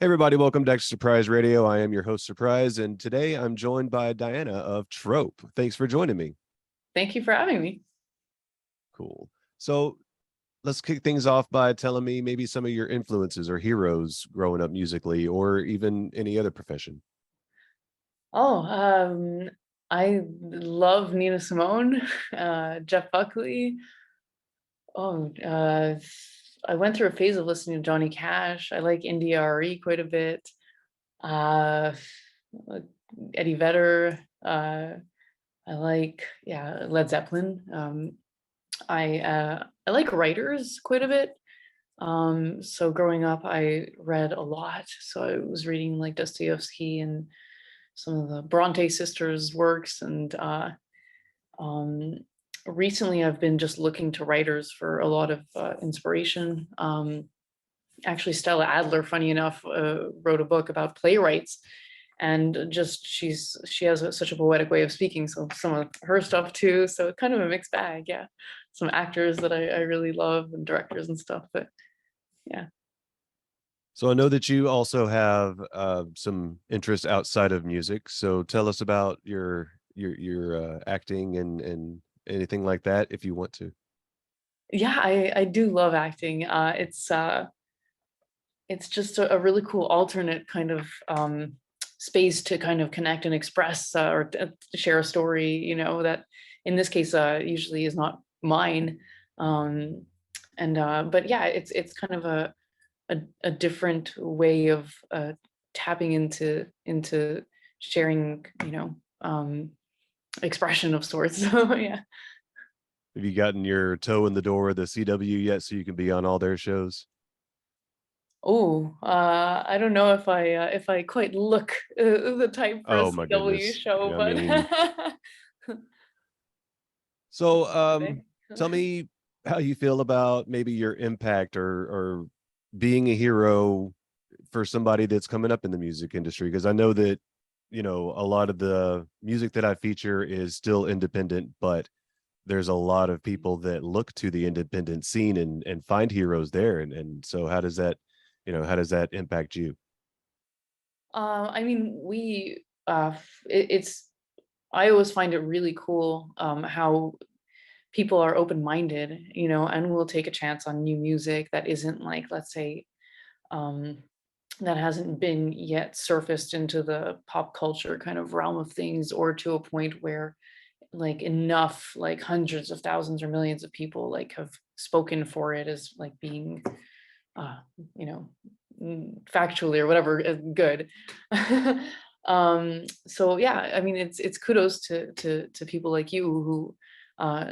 Hey everybody, welcome back to Surprise Radio. I am your host, Surprise, and today I'm joined by Diana of Trope. Thanks for joining me. Thank you for having me. Cool. So let's kick things off by telling me maybe some of your influences or heroes growing up musically, or even any other profession. Oh, I love Nina Simone, Jeff Buckley. Oh, I went through a phase of listening to Johnny Cash. I like Indie RE quite a bit. Uh, Eddie Vedder. I like, yeah, Led Zeppelin. I like writers quite a bit. So growing up, I read a lot. So I was reading like Dostoevsky and some of the Bronte sisters' works, and um, recently I've been just looking to writers for a lot of inspiration. Actually, Stella Adler, funny enough, wrote a book about playwrights, and just she has such a poetic way of speaking. So some of her stuff too. So it's kind of a mixed bag. Yeah, some actors that I really love and directors and stuff. But yeah. So I know that you also have some interest outside of music. So tell us about your acting and anything like that, if you want to. Yeah, I do love acting. It's just a really cool alternate kind of space to kind of connect and express or share a story, that in this case usually is not mine. Um, and But yeah, it's kind of a different way of tapping into sharing, expression of sorts. So yeah. Have you gotten your toe in the door of the CW yet so you can be on all their shows? Oh, I don't know if I quite look the type for a Oh my CW goodness. show, I but mean, so they- tell me how you feel about maybe your impact or being a hero for somebody that's coming up in the music industry, because I know that a lot of the music that I feature is still independent, but there's a lot of people that look to the independent scene and find heroes there, and so how does that impact you? I mean, it's I always find it really cool how people are open-minded, and will take a chance on new music that isn't like, let's say, um, that hasn't been yet surfaced into the pop culture kind of realm of things, or to a point where like enough, like hundreds of thousands or millions of people like have spoken for it as like being uh you know factually or whatever good. So yeah, I mean, it's kudos to people like you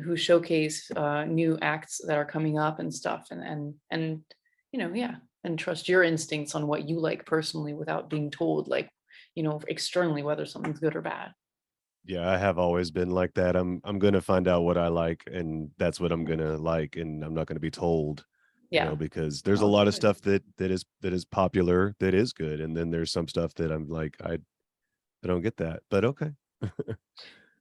who showcase new acts that are coming up and stuff, and yeah, and trust your instincts on what you like personally without being told, like, externally, whether something's good or bad. Yeah, I have always been like that. I'm gonna find out what I like, and that's what I'm gonna like, and I'm not gonna be told, Yeah. because there's a Oh, lot of good. stuff that is popular, that is good, and then there's some stuff that I'm like, I don't get that, but okay.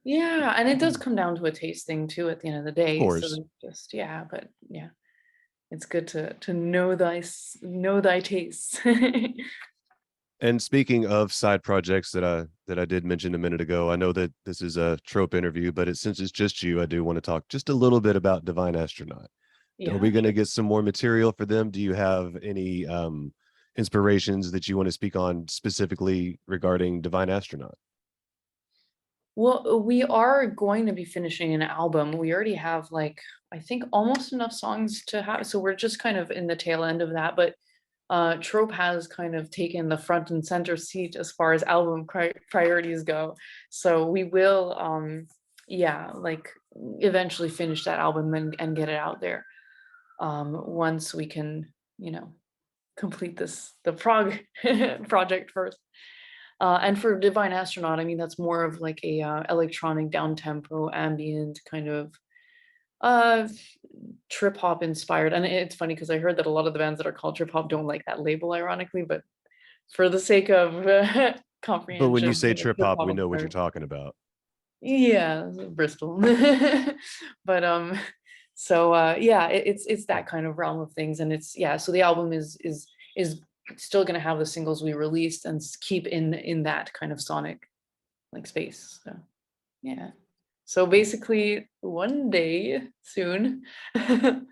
Yeah, and it does come down to a taste thing too at the end of the Of day. So course. just, yeah, but yeah, it's good to know thy tastes. And speaking of side projects that I did mention a minute ago, I know that this is a trope interview, but since it's just you, I do want to talk just a little bit about Divine Astronaut. Are we Yeah, going to sure. get some more material for them? Do you have any inspirations that you want to speak on specifically regarding Divine Astronaut? Well, we are going to be finishing an album. We already have, like, I think almost enough songs to have, so we're just kind of in the tail end of that. But Trope has kind of taken the front and center seat as far as album priorities go. So we will, yeah, like eventually finish that album and get it out there. Once we can, you know, complete the project first. And for Divine Astronaut, I mean, that's more of like a electronic down tempo ambient kind of uh trip hop inspired. And it's funny because I heard that a lot of the bands that are called trip hop don't like that label, ironically, but for the sake of But when you comprehension, say trip trip hop, hop we know what you're inspired. talking about. Yeah, Bristol. But so yeah, it's that kind of realm of things, and it's, yeah. So the album is still gonna have the singles we released and keep in that kind of sonic like space. So yeah. So basically one day soon. Thank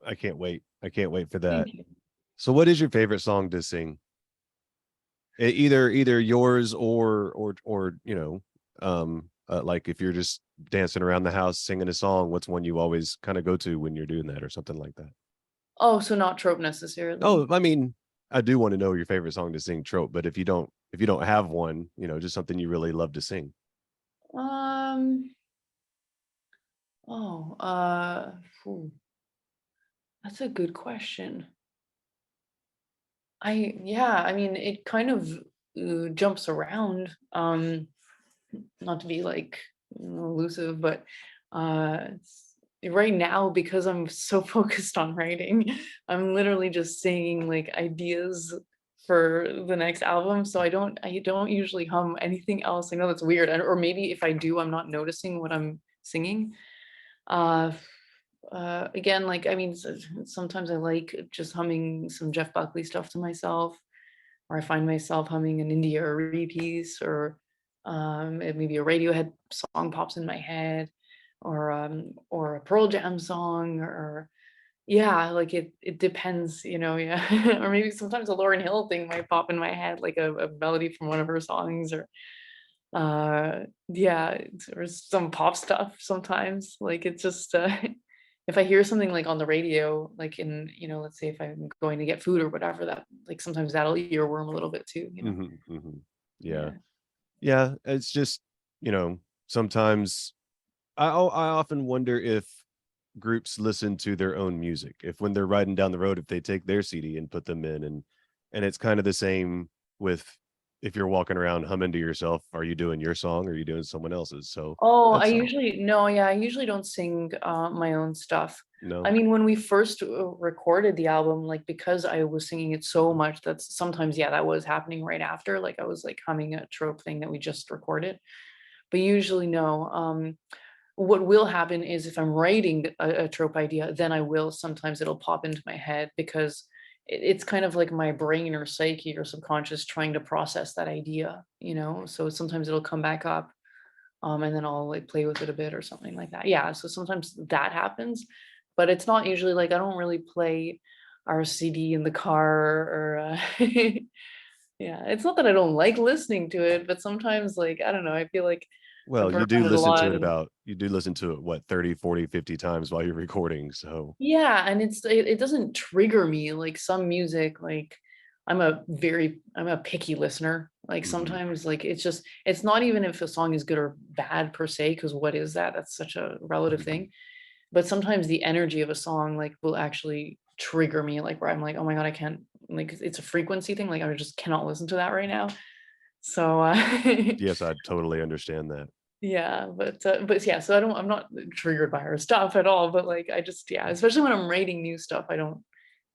I can't wait. I can't wait for that. you. So what is your favorite song to sing? Either yours or like if you're just dancing around the house singing a song, what's one you always kind of go to when you're doing that or something like that? Oh, so not trope necessarily. Oh, I mean, I do want to know your favorite song to sing, Trope, but if you don't have one, just something you really love to sing. Um, oh, phew, that's a good question. Yeah, I mean, it kind of jumps around. Not to be like elusive, but right now because I'm so focused on writing, I'm literally just singing like ideas for the next album. So I don't usually hum anything else. I know that's weird, or maybe if I do, I'm not noticing what I'm singing. Uh, Again, like I mean, sometimes I like just humming some Jeff Buckley stuff to myself, or I find myself humming an India or piece, or maybe a Radiohead song pops in my head, or a Pearl Jam song, or yeah, like it depends, yeah. Or maybe sometimes a Lauryn Hill thing might pop in my head, like a melody from one of her songs, or yeah, or some pop stuff sometimes. Like it's just if I hear something like on the radio, like in, let's say if I'm going to get food or whatever, that like sometimes that'll earworm a little bit too. Yeah. Yeah. Yeah, it's just, you know, sometimes I often wonder if groups listen to their own music. If when they're riding down the road, if they take their CD and put them in, and it's kind of the same with if you're walking around humming to yourself, are you doing your song or are you doing someone else's? So Oh, I that's all. usually no, yeah, I usually don't sing my own stuff. I No. mean, when we first recorded the album, like because I was singing it so much, that's sometimes, yeah, that was happening right after. Like I was like humming a trope thing that we just recorded. But usually no. What will happen is if I'm writing a trope idea, then I will sometimes it'll pop into my head because it's kind of like my brain or psyche or subconscious trying to process that idea. So sometimes it'll come back up, and then I'll like play with it a bit or something like that. Yeah, so sometimes that happens, but it's not usually like I don't really play our CD in the car or yeah, it's not that I don't like listening to it, but sometimes like I don't know, I feel like I've Well, heard it a lot. And you do listen to it what 30, 40, 50 times while you're recording. So yeah, and it doesn't trigger me like some music, like I'm a picky listener. Like mhm, sometimes like it's not even if a song is good or bad per se, because what is that? That's such a relative mhm. thing. But sometimes the energy of a song like will actually trigger me, like where I'm like, oh my God, I can't, like it's a frequency thing. Like I just cannot listen to that right now. So Yes, I totally understand that. yeah, but yeah, so I'm not triggered by her stuff at all, but like I just, yeah, especially when I'm writing new stuff, I don't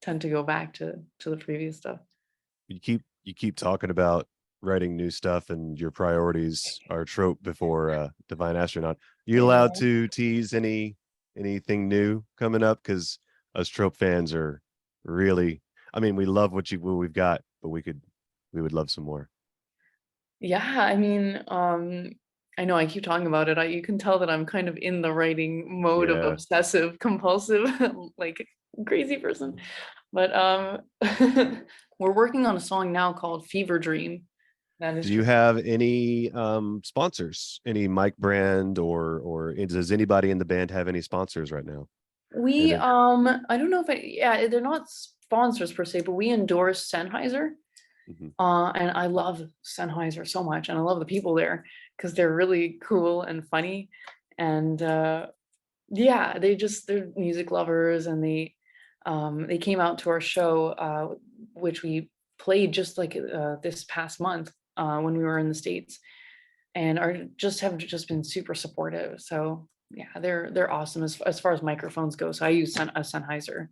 tend to go back to the previous stuff. You keep talking about writing new stuff and your priorities are Trope before Divine Astronaut. You allowed Yeah. to tease anything new coming up? Because us Trope fans are really, I mean, we love what we've got, but we would love some more. Yeah, I mean, I know I keep talking about it. You can tell that I'm kind of in the writing mode of Yeah. obsessive compulsive, like crazy person. But we're working on a song now called Fever Dream. That is Do you just have any sponsors? Any mic brand or does anybody in the band have any sponsors right now? And we it, I don't know if yeah, they're not sponsors per se, but we endorse Sennheiser. mhm. And I love Sennheiser so much, and I love the people there because they're really cool and funny. And yeah, they're music lovers, and they came out to our show, which we played just like this past month when we were in the States, and have just been super supportive. So yeah, they're awesome as far as microphones go. So I use a Sennheiser,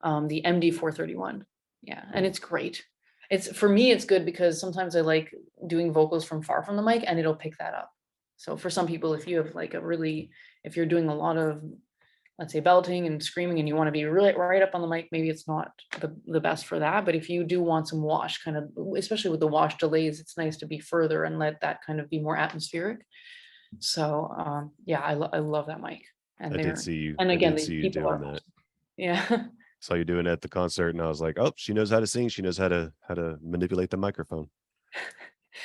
the MD431. Yeah, and Cool. it's great. It's for me, it's good because sometimes I like doing vocals from far from the mic and it'll pick that up. So for some people, if you have like if you're doing a lot of let's say belting and screaming and you want to be really right up on the mic, maybe it's not the best for that. But if you do want some wash, kind of, especially with the wash delays, it's nice to be further and let that kind of be more atmospheric. So yeah, I love that mic. And they're, and I again, did these see you people doing are that. yeah. Saw you doing it at the concert, and I was like, oh, she knows how to sing. She knows how to manipulate the microphone.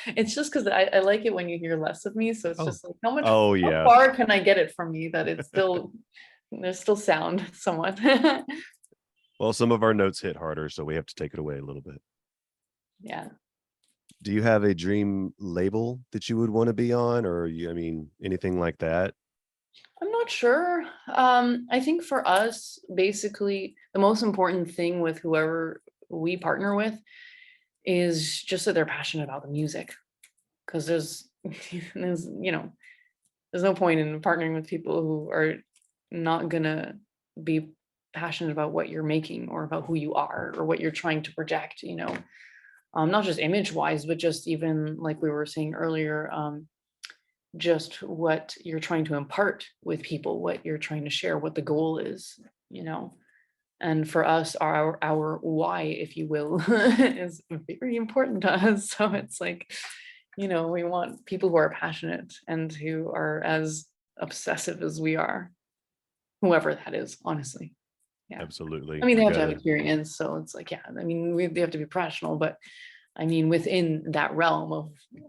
It's just because I like it when you hear less of me. So it's Oh, just like oh how yeah. far can I get it from me that it's still there's still sound somewhat. Well, some of our notes hit harder, so we have to take it away a little bit. Yeah. Do you have a dream label that you would want to be on, or I mean, anything like that? I'm not sure. I think for us, basically, the most important thing with whoever we partner with is just that they're passionate about the music. Because there's, there's no point in partnering with people who are not gonna be passionate about what you're making or about who you are or what you're trying to project, not just image wise, but just even like we were saying earlier, just what you're trying to impart with people, what you're trying to share, what the goal is, you know. And for us, our why, if you will, is very important to us. So it's like, we want people who are passionate and who are as obsessive as we are, whoever that is, honestly. Yeah. I Absolutely. mean, they You have to have gotta experience. So it's like, yeah, I mean, they have to be professional, but I mean, within that realm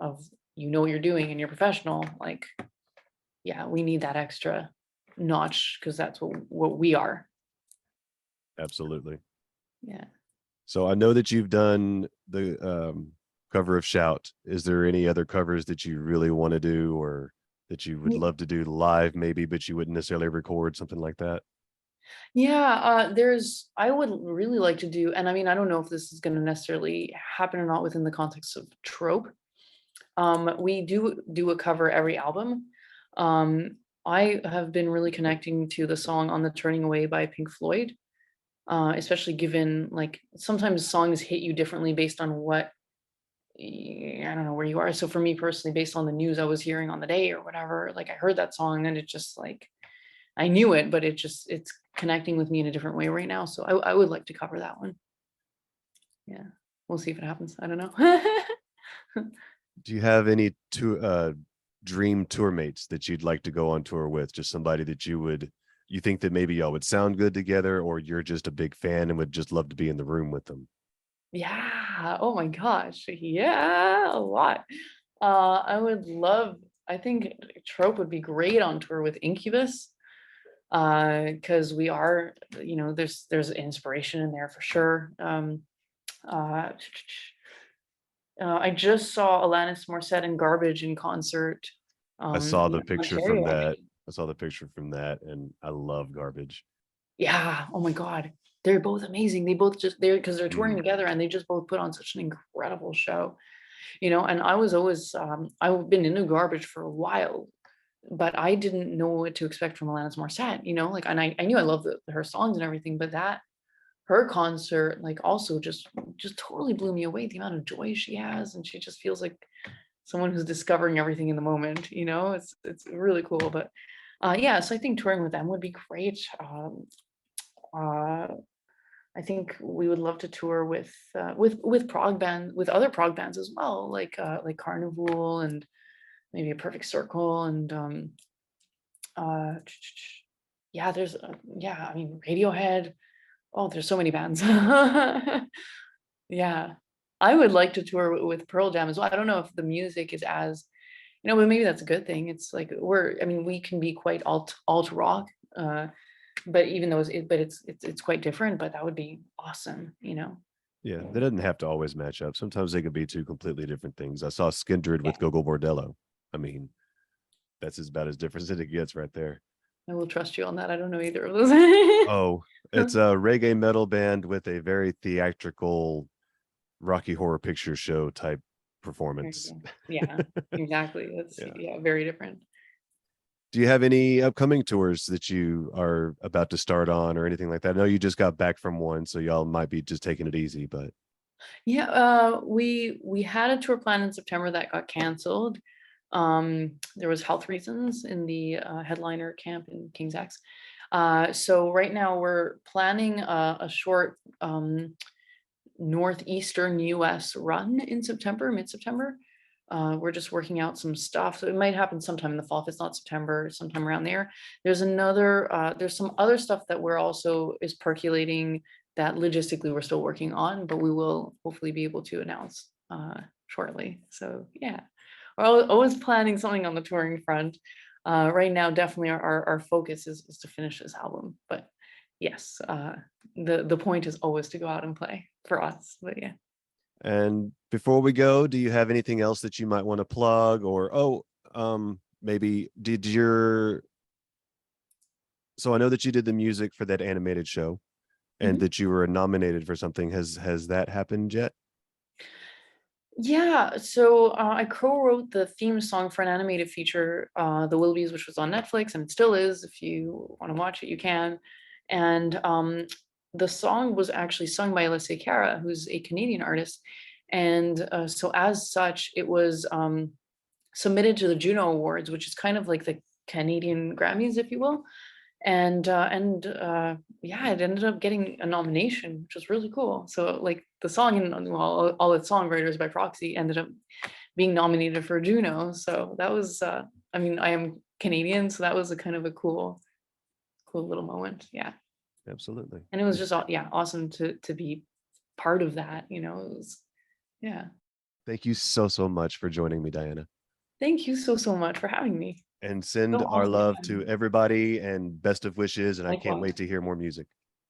of what you're doing and you're professional, like, yeah, we need that extra notch because that's what we are. absolutely. Yeah. So I know that you've done the cover of Shout. Is there any other covers that you really want to do, or that you would love to do live maybe, but you wouldn't necessarily record something like that? Yeah, I would really like to do, and I mean, I don't know if this is going to necessarily happen or not within the context of Trope. We do a cover every album. Um, I have been really connecting to the song "On the Turning Away" by Pink Floyd, especially given like sometimes songs hit you differently based on I don't know where you are. So for me personally, based on the news I was hearing on the day or whatever, like I heard that song and it just like I knew it, but it's connecting with me in a different way right now. So I would like to cover that one. Yeah. We'll see if it happens. I don't know. Do you have any dream tour mates that you'd like to go on tour with? Just somebody that you think that maybe y'all would sound good together, or you're just a big fan and would just love to be in the room with them? Yeah. Oh my gosh. Yeah, a lot. I would love, I think Trope would be great on tour with Incubus. Because we are, there's inspiration in there for sure. Uh, I just saw Alanis Morissette and Garbage in concert I saw in the picture from Ontario, that. actually. I saw the picture from that, and I love Garbage. Yeah. Oh my God. They're both amazing. They both just they're because they're touring Mm. together and they just both put on such an incredible show. And I was always I've been into Garbage for a while, but I didn't know what to expect from Alanis Morissette, like and I knew I loved her songs and everything, but that her concert like also just totally blew me away. The amount of joy she has, and she just feels like someone who's discovering everything in the moment. It's really cool. But yeah, so I think touring with them would be great. Uh, I think we would love to tour with prog band with other prog bands as well, like Carnival and maybe a Perfect Circle and uh, yeah, yeah, I mean Radiohead. Oh, there's so many bands. Yeah. I would like to tour with Pearl Jam as well. I don't know if the music is as, but maybe that's a good thing. It's like I mean, we can be quite alt rock, uh, but even though it's quite different, but that would be awesome. Yeah, that doesn't have to always match up. Sometimes they could be two completely different things. I saw Skindred Yeah, with Gogo Bordello. I mean, that's about as different as it gets right there. I will trust you on that. I don't know either of those. Oh, it's a reggae metal band with a very theatrical Rocky Horror Picture Show type There you performance. go. Yeah, exactly. That's Yeah. yeah, very different. Do you have any upcoming tours that you are about to start on or anything like that? I know you just got back from one, so y'all might be just taking it easy, but Yeah, we had a tour plan in September that got canceled. There was health reasons in the headliner camp in King's X. So right now we're planning a short northeastern US run in September, mid-September. We're just working out some stuff. So it might happen sometime in the fall if it's not September, sometime around there. There's some other stuff that we're also is percolating that logistically we're still working on, but we will hopefully be able to announce shortly. So yeah, we're always planning something on the touring front. Right now, definitely our focus is to finish this album, but yes, the point is always to go out and play for us. But yeah. And before we go, do you have anything else that you might want to plug? Or maybe did your so I know that you did the music for that animated show and Mhm. that you were nominated for something. Has that happened yet? Yeah, so I co-wrote the theme song for an animated feature, The Willoughbys, which was on Netflix, and it still is. If you want to watch it, you can. And the song was actually sung by Alessia Cara, who's a Canadian artist. And so, as such, it was submitted to the Juno Awards, which is kind of like the Canadian Grammys, if you will. And yeah, it ended up getting a nomination, which was really cool. So like the song and well, all its songwriters by proxy ended up being nominated for Juno. So that was I mean, I am Canadian, so that was a kind of a cool little moment. Yeah. Absolutely. And it was just yeah, awesome to be part of that, you know. It was yeah. Thank you so much for joining me, Diana. Thank you so much for having me. And So send our awesome to love have to you. everybody and best of wishes. And I can't Likewise. wait to hear more music.